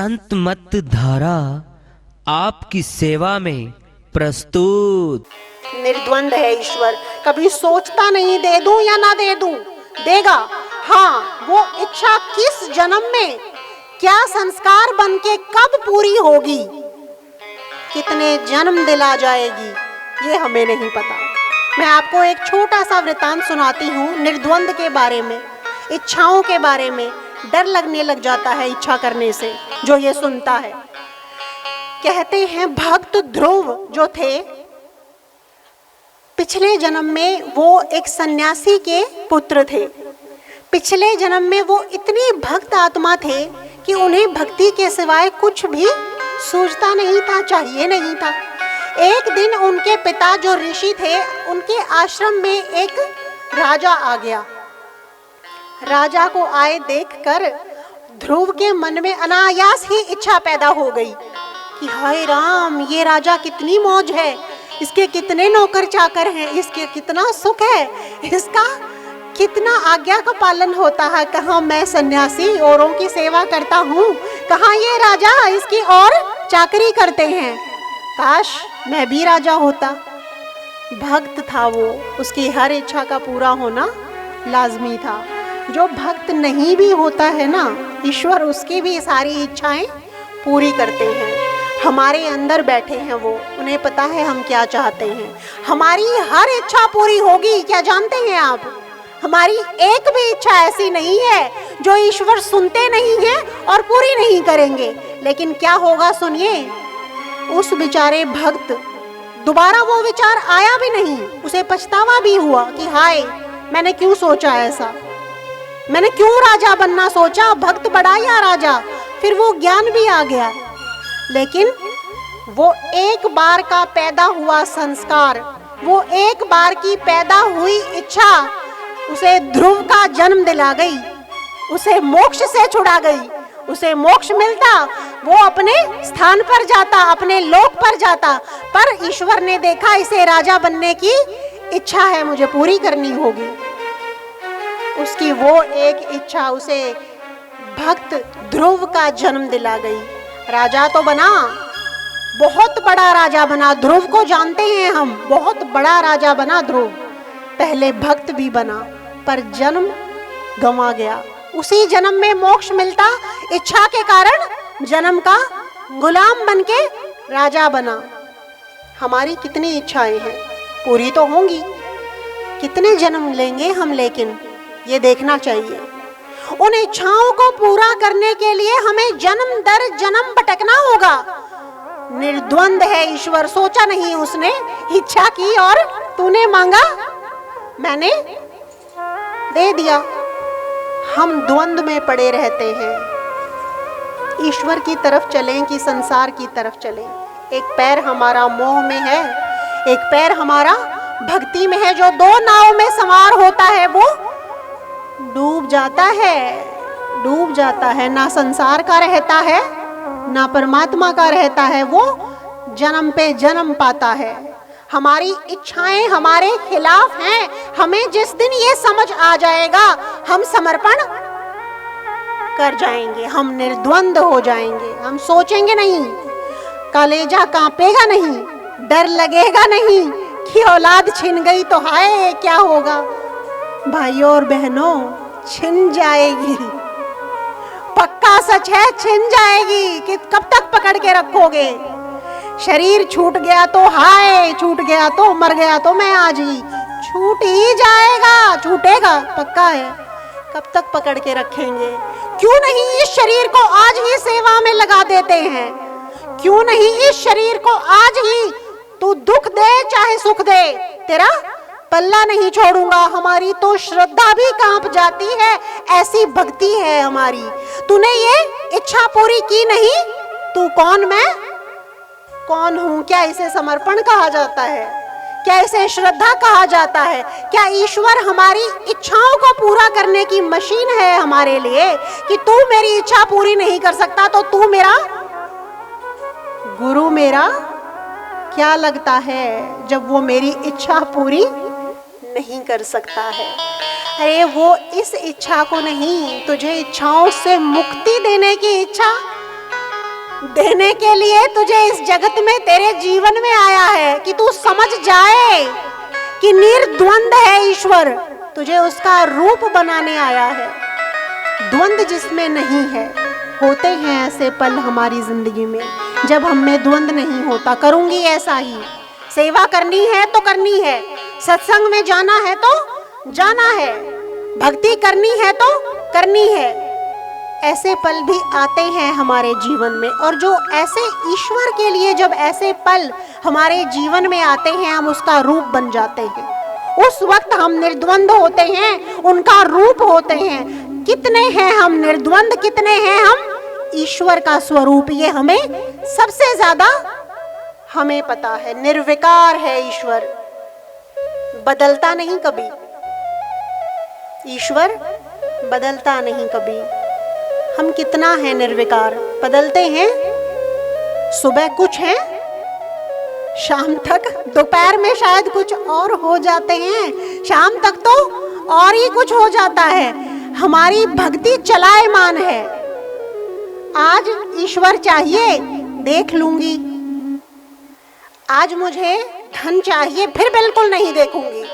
संत मत धारा आपकी सेवा में प्रस्तुत। निर्द्वंद है ईश्वर, कभी सोचता नहीं दे दूं या ना दे दूं, देगा। हाँ, वो इच्छा किस जन्म में, क्या संस्कार बनके कब पूरी होगी, कितने जन्म दिला जाएगी, ये हमें नहीं पता। मैं आपको एक छोटा सा वृतांत सुनाती हूँ निर्द्वंद के बारे में, इच्छाओं के बारे में। डर लगने लग जाता है इच्छा करने से जो ये सुनता है। कहते हैं भक्त ध्रुव जो थे, पिछले जन्म में वो एक सन्यासी के पुत्र थे। पिछले जन्म में वो इतनी भक्त आत्मा थे कि उन्हें भक्ति के सिवाय कुछ भी सूझता नहीं था, चाहिए नहीं था। एक दिन उनके पिता जो ऋषि थे, उनके आश्रम में एक राजा आ गया। राजा को आए देखकर ध्रुव के मन में अनायास ही इच्छा पैदा हो गई कि हाय राम, ये राजा कितनी मौज है, इसके कितने नौकर चाकर हैं, इसके कितना सुख है, इसका कितना आज्ञा का पालन होता है। कहाँ मैं सन्यासी औरों की सेवा करता हूँ, कहाँ ये राजा इसकी और चाकरी करते हैं। काश मैं भी राजा होता। भक्त था वो, उसकी हर इच्छा का पूरा होना लाजमी था। जो भक्त नहीं भी होता है ना, ईश्वर उसकी भी सारी इच्छाएं पूरी करते हैं। हमारे अंदर बैठे हैं वो, उन्हें पता है हम क्या चाहते हैं। हमारी हर इच्छा पूरी होगी, क्या जानते हैं आप? हमारी एक भी इच्छा ऐसी नहीं है जो ईश्वर सुनते नहीं हैं और पूरी नहीं करेंगे। लेकिन क्या होगा सुनिए, उस बेचारे भक्त दोबारा वो विचार आया भी नहीं, उसे पछतावा भी हुआ कि हाय, मैंने क्यों सोचा ऐसा, मैंने क्यों राजा बनना सोचा, भक्त बड़ा या राजा। फिर वो ज्ञान भी आ गया। लेकिन वो एक बार का पैदा हुआ संस्कार, वो एक बार की पैदा हुई इच्छा उसे ध्रुव का जन्म दिला गई, उसे मोक्ष से छुड़ा गई। उसे मोक्ष मिलता, वो अपने स्थान पर जाता, अपने लोक पर जाता। पर ईश्वर ने देखा इसे राजा बनने की इच्छा है, मुझे पूरी करनी होगी। उसकी वो एक इच्छा उसे भक्त ध्रुव का जन्म दिला गई। राजा तो बना, बहुत बड़ा राजा बना। ध्रुव को जानते हैं हम, बहुत बड़ा राजा बना ध्रुव। पहले भक्त भी बना, पर जन्म गंवा गया। उसी जन्म में मोक्ष मिलता, इच्छा के कारण जन्म का गुलाम बनके राजा बना। हमारी कितनी इच्छाएं हैं, पूरी तो होंगी। कितने जन्म लेंगे हम, लेकिन ये देखना चाहिए। उन इच्छाओं को पूरा करने के लिए हमें जन्म दर जन्म भटकना होगा। निर्द्वंद है ईश्वर, सोचा नहीं उसने, इच्छा की और तूने मांगा, मैंने दे दिया। हम द्वंद में पड़े रहते हैं। ईश्वर की तरफ चलें कि संसार की तरफ चलें। एक पैर हमारा मोह में है, एक पैर हमारा भक्ति में है। जो दो नाव में सवार होता है वो डूब जाता है, डूब जाता है। ना संसार का रहता है, ना परमात्मा का रहता है, वो जन्म पे जन्म पाता है। हमारी इच्छाएं हमारे खिलाफ हैं। हमें जिस दिन ये समझ आ जाएगा, हम समर्पण कर जाएंगे, हम निर्द्वंद हो जाएंगे। हम सोचेंगे नहीं, कलेजा कांपेगा नहीं, डर लगेगा नहीं कि औलाद छिन गई तो हाय क्या होगा। भाइयों और बहनों, छिन जाएगी, पक्का सच है, छिन जाएगी। कि कब तक पकड़ के रखोगे? शरीर छूट गया तो हाय, छूट गया तो, मर गया तो मैं आज ही, छूट ही जाएगा, छूटेगा, पक्का है। कब तक पकड़ के रखेंगे? क्यों नहीं इस शरीर को आज ही सेवा में लगा देते हैं? क्यों नहीं इस शरीर को आज ही, तू दुख दे चाहे सुख दे, तेरा पल्ला नहीं छोड़ूंगा। हमारी तो श्रद्धा भी कांप जाती है, ऐसी भक्ति है हमारी। तूने ये इच्छा पूरी की नहीं, तू कौन, मैं कौन हूं? क्या इसे समर्पण कहा जाता है? क्या इसे श्रद्धा कहा जाता है? क्या ईश्वर हमारी इच्छाओं को पूरा करने की मशीन है हमारे लिए कि तू मेरी इच्छा पूरी नहीं कर सकता तो तू मेरा गुरु, मेरा क्या लगता है जब वो मेरी इच्छा पूरी नहीं कर सकता है? अरे वो इस इच्छा को नहीं, तुझे इच्छाओं से मुक्ति देने की इच्छा देने के लिए तुझे इस जगत में तेरे जीवन में आया है कि तू समझ जाए कि निर्द्वंद है ईश्वर। तुझे उसका रूप बनाने आया है, द्वंद जिसमें नहीं है। होते हैं ऐसे पल हमारी जिंदगी में जब हम में द्वंद नहीं होता। करूंगी ऐसा ही, सेवा करनी है तो करनी है, सत्संग में जाना है तो जाना है, भक्ति करनी है तो करनी है। ऐसे पल भी आते हैं हमारे जीवन में, और जो ऐसे ईश्वर के लिए जब ऐसे पल हमारे जीवन में आते हैं, हम उसका रूप बन जाते हैं। उस वक्त हम निर्द्वंद होते हैं, उनका रूप होते हैं। कितने हैं हम निर्द्वंद, कितने हैं हम ईश्वर का स्वरूप, ये हमें सबसे ज्यादा हमें पता है। निर्विकार है ईश्वर, बदलता नहीं कभी। ईश्वर बदलता नहीं कभी। हम कितना है निर्विकार, बदलते हैं। सुबह कुछ है, शाम तक, दोपहर में शायद कुछ और हो जाते हैं, शाम तक तो और ही कुछ हो जाता है। हमारी भक्ति चलायमान है। आज ईश्वर चाहिए, देख लूंगी। आज मुझे धन चाहिए, फिर बिल्कुल नहीं देखूंगी।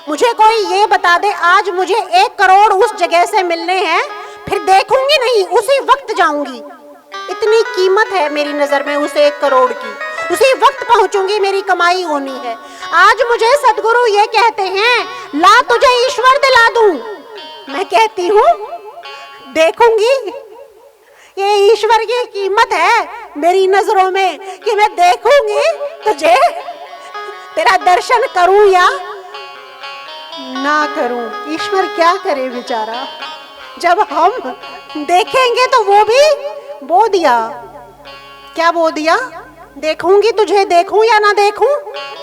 मुझे कोई ये बता दे आज मुझे 1 करोड़ उस जगह से मिलने हैं, फिर देखूंगी नहीं, उसी वक्त जाऊंगी। इतनी कीमत है मेरी नजर में उस 1 करोड़ की, उसी वक्त पहुंचूंगी, मेरी कमाई होनी है। आज मुझे सदगुरु ये कहते हैं ला तुझे ईश्वर दिला दूं, मैं कहती हूँ देखूंगी। ये ईश्वर की कीमत है मेरी नजरों में कि मैं देखूंगी तुझे, तेरा दर्शन करूं या ना करूं। ईश्वर क्या करे बेचारा, जब हम देखेंगे तो वो भी बो दिया, क्या बो दिया, देखूंगी तुझे, देखूं या ना देखूं।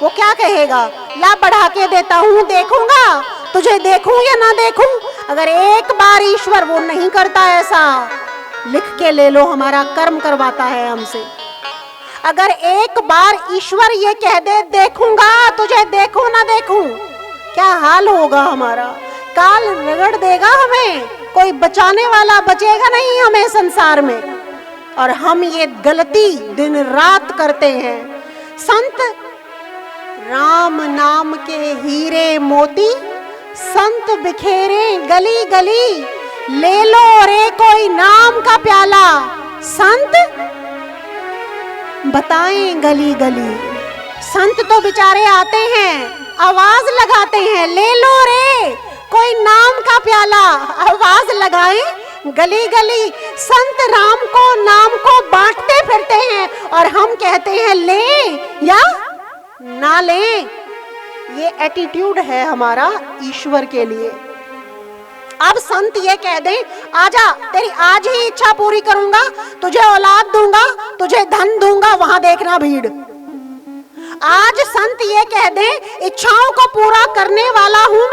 वो क्या कहेगा, ला बढ़ा के देता हूं, देखूंगा तुझे, देखूं या ना देखूं। अगर एक बार ईश्वर वो नहीं करता ऐसा, लिख के ले लो, हमारा कर्म करवाता है हमसे। अगर एक बार ईश्वर ये कह दे देखूंगा तुझे, देखूं ना देखूं, क्या हाल होगा हमारा। काल रगड़ देगा हमें, कोई बचाने वाला बचेगा नहीं हमें संसार में। और हम ये गलती दिन रात करते हैं। संत राम नाम के हीरे मोती, संत बिखेरे गली गली, ले लो रे कोई नाम का प्याला, संत बताएं गली गली। संत तो बेचारे आते हैं, आवाज लगाते हैं, ले लो रे कोई नाम का प्याला, आवाज लगाएं गली गली। संत राम को नाम को बांटते फिरते हैं, और हम कहते हैं ले या ना ले। ये एटीट्यूड है हमारा ईश्वर के लिए। अब संत ये कह दें आजा तेरी आज ही इच्छा पूरी करूंगा, तुझे औलाद दूंगा, तुझे धन दूंगा, वहां देखना भीड़। आज संत ये कह दें इच्छाओं को पूरा करने वाला हूं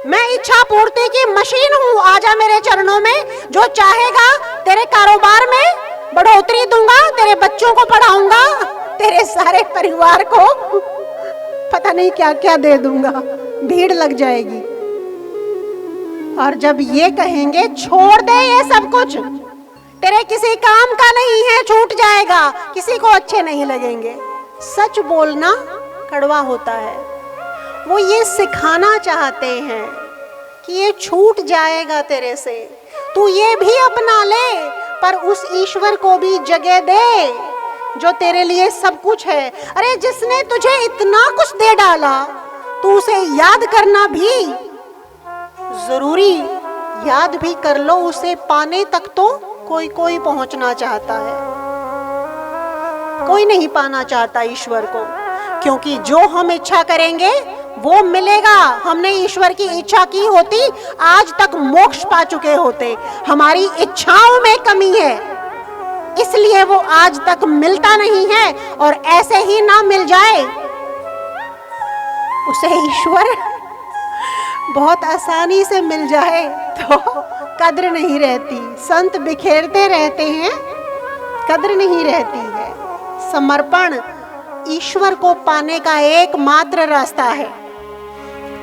मैं इच्छा पूर्ति की मशीन हूं, आजा मेरे चरणों में, जो चाहेगा तेरे कारोबार में बढ़ोतरी दूंगा, तेरे बच्चों को पढ़ाऊंगा, तेरे सारे परिवार को पता नहीं क्या क्या दे दूंगा, भीड़ लग जाएगी। और जब ये कहेंगे छोड़ दे ये सब कुछ, तेरे किसी काम का नहीं है, छूट जाएगा, किसी को अच्छे नहीं लगेंगे। सच बोलना कड़वा होता है। वो ये सिखाना चाहते हैं कि ये छूट जाएगा तेरे से, तू ये भी अपना ले, पर उस ईश्वर को भी जगह दे जो तेरे लिए सब कुछ है। अरे जिसने तुझे इतना कुछ दे डाला, तू उसे याद करना भी जरूरी, याद भी कर लो। उसे पाने तक तो कोई कोई पहुंचना चाहता है, कोई नहीं पाना चाहता ईश्वर को, क्योंकि जो हम इच्छा करेंगे वो मिलेगा। हमने ईश्वर की इच्छा की होती आज तक मोक्ष पा चुके होते। हमारी इच्छाओं में कमी है, इसलिए वो आज तक मिलता नहीं है। और ऐसे ही ना मिल जाए, उसे ईश्वर बहुत आसानी से मिल जाए तो कद्र नहीं रहती। संत बिखेरते रहते हैं, कद्र नहीं रहती है। समर्पण ईश्वर को पाने का एकमात्र रास्ता है।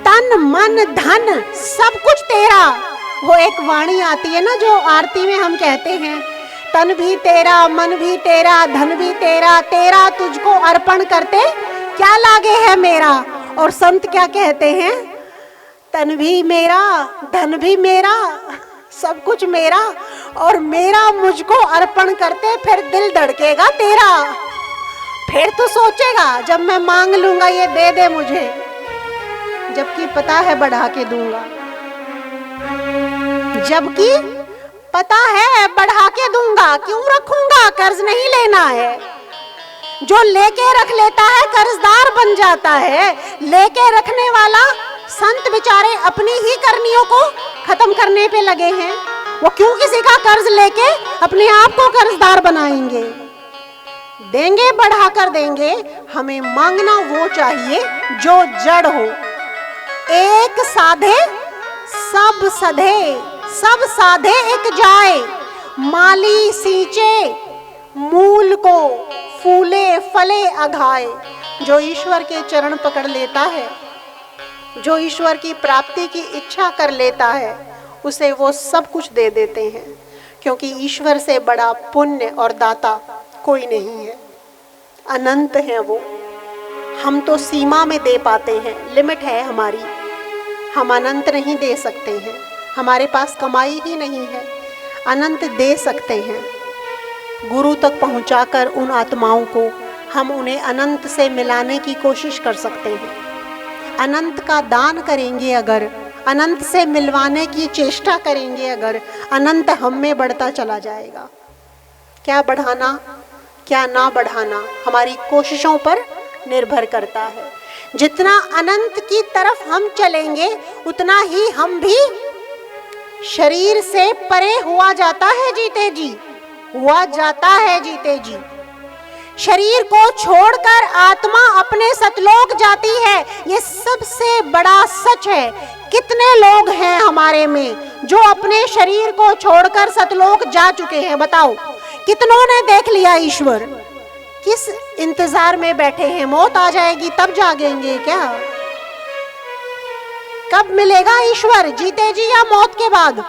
तन मन धन सब कुछ तेरा। वो एक वाणी आती है ना जो आरती में हम कहते हैं, तन भी तेरा, मन भी तेरा, धन भी तेरा, तेरा तुझको अर्पण करते क्या लागे है मेरा। और संत क्या कहते हैं, तन भी मेरा, धन भी मेरा, सब कुछ मेरा, और मेरा मुझको अर्पण करते फिर दिल धड़केगा तेरा। फिर तो सोचेगा जब मैं मांग लूंगा ये दे दे मुझे, जबकि पता है बढ़ा के दूंगा, जबकि पता है बढ़ा के दूंगा। क्यों रखूंगा, कर्ज नहीं लेना है। जो लेके रख लेता है कर्जदार बन जाता है। लेके रखने वाला संत बेचारे अपनी ही करनियों को खत्म करने पे लगे हैं। वो क्यों किसी का कर्ज लेके अपने आप को कर्जदार बनाएंगे। देंगे बढ़ाकर देंगे, हमें मांगना वो चाहिए जो जड़ हो। एक साधे सब सधे, सब साधे एक जाए, माली सींचे मूल को, फूले फले अघाए। जो ईश्वर के चरण पकड़ लेता है, जो ईश्वर की प्राप्ति की इच्छा कर लेता है, उसे वो सब कुछ दे देते हैं, क्योंकि ईश्वर से बड़ा पुण्य और दाता कोई नहीं है। अनंत है वो। हम तो सीमा में दे पाते हैं, लिमिट है हमारी। हम अनंत नहीं दे सकते हैं, हमारे पास कमाई ही नहीं है। अनंत दे सकते हैं। गुरु तक पहुंचाकर उन आत्माओं को हम उन्हें अनंत से मिलाने की कोशिश कर सकते हैं। अनंत का दान करेंगे अगर, अनंत से मिलवाने की चेष्टा करेंगे अगर, अनंत हम में बढ़ता चला जाएगा। क्या बढ़ाना क्या ना बढ़ाना हमारी कोशिशों पर निर्भर करता है। जितना अनंत की तरफ हम चलेंगे उतना ही हम भी शरीर से परे हुआ जाता है जीते जी, हुआ जाता है जीते जी। शरीर को छोड़कर आत्मा अपने सतलोक जाती है, ये सबसे बड़ा सच है। कितने लोग हैं हमारे में जो अपने शरीर को छोड़कर सतलोक जा चुके हैं, बताओ कितनों ने देख लिया ईश्वर। किस इंतजार में बैठे हैं, मौत आ जाएगी तब जागेंगे क्या? कब मिलेगा ईश्वर, जीते जी या मौत के बाद?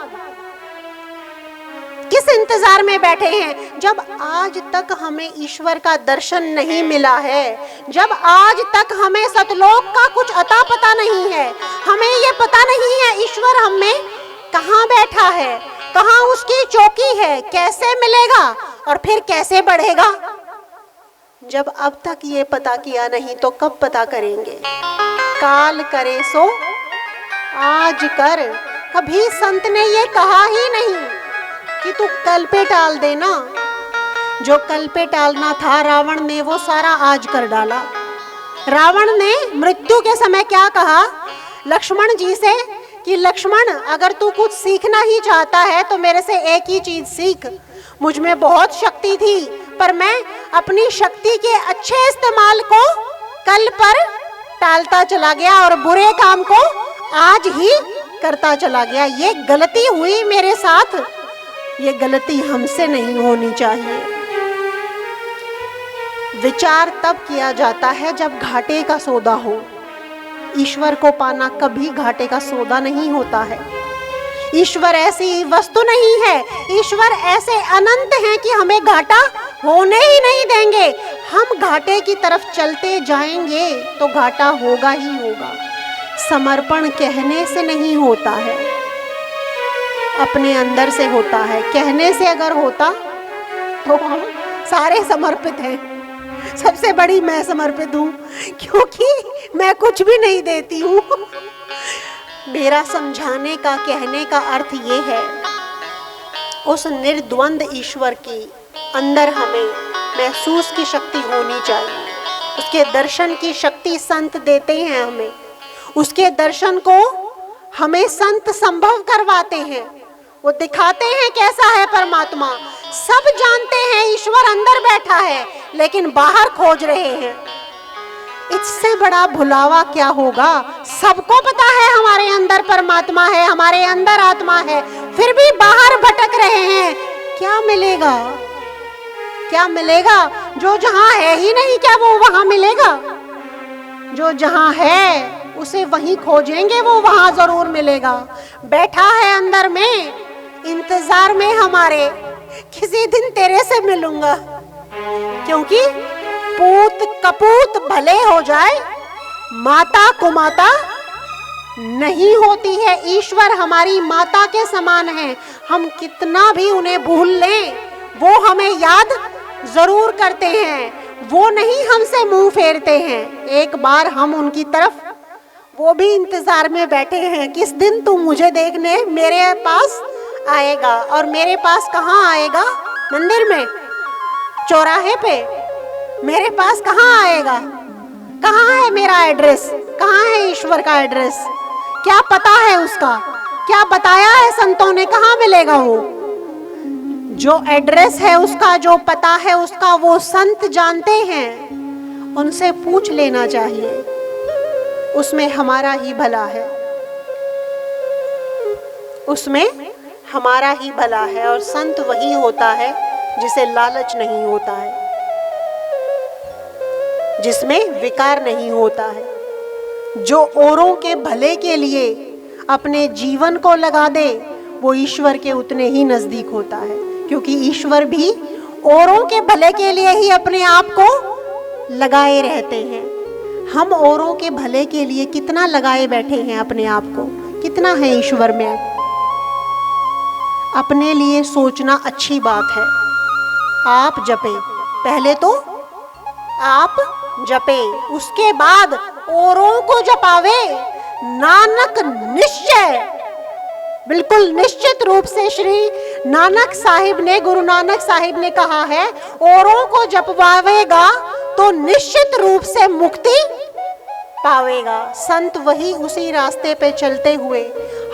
किस इंतजार में बैठे हैं? जब आज तक हमें ईश्वर का दर्शन नहीं मिला है, जब आज तक हमें सतलोक का कुछ अता पता नहीं है, हमें ये पता नहीं है ईश्वर हम में कहाँ बैठा है, कहाँ उसकी चौकी है, कैसे मिलेगा और फिर कैसे बढ़ेगा। जब अब तक ये पता किया नहीं तो कब पता करेंगे? काल करे सो आज कर। कभी संत ने ये कहा ही नहीं कि तू कल पे टाल देना। जो कल पे टालना था रावण ने वो सारा आज कर डाला। रावण ने मृत्यु के समय क्या कहा लक्ष्मण जी से कि लक्ष्मण अगर तू कुछ सीखना ही चाहता है तो मेरे से एक ही चीज सीख। मुझ में बहुत शक्ति थी पर मैं अपनी शक्ति के अच्छे इस्तेमाल को कल पर टालता चला गया और बुरे काम को आज ही करता चला गया। ये गलती हुई मेरे साथ, ये गलती हमसे नहीं होनी चाहिए। विचार तब किया जाता है जब घाटे का सौदा हो। ईश्वर को पाना कभी घाटे का सौदा नहीं होता है। ईश्वर ऐसी वस्तु नहीं है, ईश्वर ऐसे अनंत हैं कि हमें घाटा होने ही नहीं देंगे। हम घाटे की तरफ चलते जाएंगे तो घाटा होगा ही होगा। समर्पण कहने से नहीं होता है, अपने अंदर से होता है। कहने से अगर होता तो हम सारे समर्पित हैं। सबसे बड़ी मैं समर्पित हूँ क्योंकि मैं कुछ भी नहीं देती हूँ। मेरा समझाने का कहने का अर्थ ये है, उस निर्द्वंद ईश्वर की अंदर हमें महसूस की शक्ति होनी चाहिए। उसके दर्शन की शक्ति संत देते हैं हमें। उसके दर्शन को हमें संत संभव करवाते हैं। वो दिखाते हैं कैसा है परमात्मा। सब जानते हैं ईश्वर अंदर बैठा है लेकिन बाहर खोज रहे हैं। इससे बड़ा भुलावा क्या होगा? सबको पता है हमारे अंदर परमात्मा है, हमारे अंदर आत्मा है, फिर भी बाहर भटक रहे हैं। क्या मिलेगा? क्या मिलेगा? जो जहां है ही नहीं क्या वो वहां मिलेगा? जो जहां है उसे वहीं खोजेंगे, वो वहां जरूर मिलेगा। बैठा है अंदर में, इंतजार में हमारे किसी दिन तेरे से मिलूंगा, क्योंकि पूत कपूत भले हो जाए, माता कुमाता नहीं होती है। ईश्वर हमारी माता के समान है। हम कितना भी उन्हें भूल लें, वो हमें याद जरूर करते हैं, वो नहीं हमसे मुंह फेरते हैं। एक बार हम उनकी तरफ, वो भी इंतजार में बैठे हैं, किस दिन तू मुझे देखने मेरे पास आएगा। और मेरे पास कहाँ आएगा? मंदिर में, चौराहे पे, मेरे पास कहाँ आएगा? कहाँ है मेरा एड्रेस? कहाँ है ईश्वर का एड्रेस? क्या पता है उसका? क्या बताया है संतों ने? कहाँ मिलेगा वो? जो एड्रेस है उसका, जो पता है उसका, वो संत जानते हैं। उनसे पूछ लेना चाहिए, उसमें हमारा ही भला है, उसमें हमारा ही भला है। और संत वही होता है जिसे लालच नहीं होता है, जिसमें विकार नहीं होता है, जो औरों के भले के लिए अपने जीवन को लगा दे, वो ईश्वर के उतने ही नजदीक होता है। क्योंकि ईश्वर भी औरों के भले के लिए ही अपने आप को लगाए रहते हैं। हम औरों के भले के लिए कितना लगाए बैठे हैं अपने आप को, कितना है ईश्वर में? अपने लिए सोचना अच्छी बात है। आप जपे, पहले तो आप जपे, उसके बाद औरों को जपावे। नानक निश्चय, बिल्कुल निश्चित रूप से श्री नानक साहिब ने, गुरु नानक साहिब ने कहा है, औरों को जपवावेगा तो निश्चित रूप से मुक्ति पावेगा। संत वही उसी रास्ते पे चलते हुए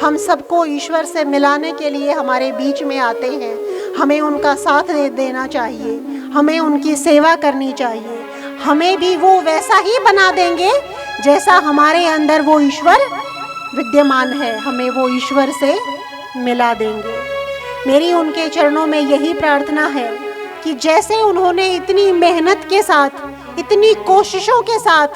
हम सबको ईश्वर से मिलाने के लिए हमारे बीच में आते हैं। हमें उनका साथ देना चाहिए, हमें उनकी सेवा करनी चाहिए। हमें भी वो वैसा ही बना देंगे जैसा हमारे अंदर वो ईश्वर विद्यमान है। हमें वो ईश्वर से मिला देंगे। मेरी उनके चरणों में यही प्रार्थना है कि जैसे उन्होंने इतनी मेहनत के साथ, इतनी कोशिशों के साथ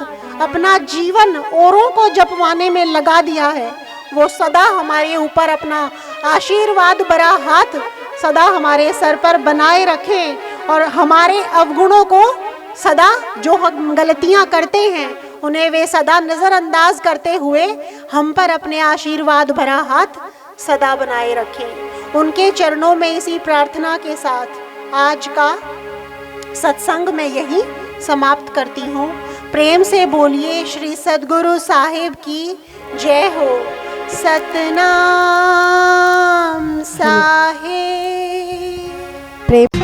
अपना जीवन औरों को जपवाने में लगा दिया है, वो सदा हमारे ऊपर अपना आशीर्वाद भरा हाथ सदा हमारे सर पर बनाए रखें और हमारे अवगुणों को सदा, जो हम गलतियां करते हैं उन्हें वे सदा नज़रअंदाज करते हुए हम पर अपने आशीर्वाद भरा हाथ सदा बनाए रखें। उनके चरणों में इसी प्रार्थना के साथ आज का सत्संग मैं यही समाप्त करती हूँ। प्रेम से बोलिए श्री सद्गुरु साहिब की जय हो। सतनाम साहिब। प्रेम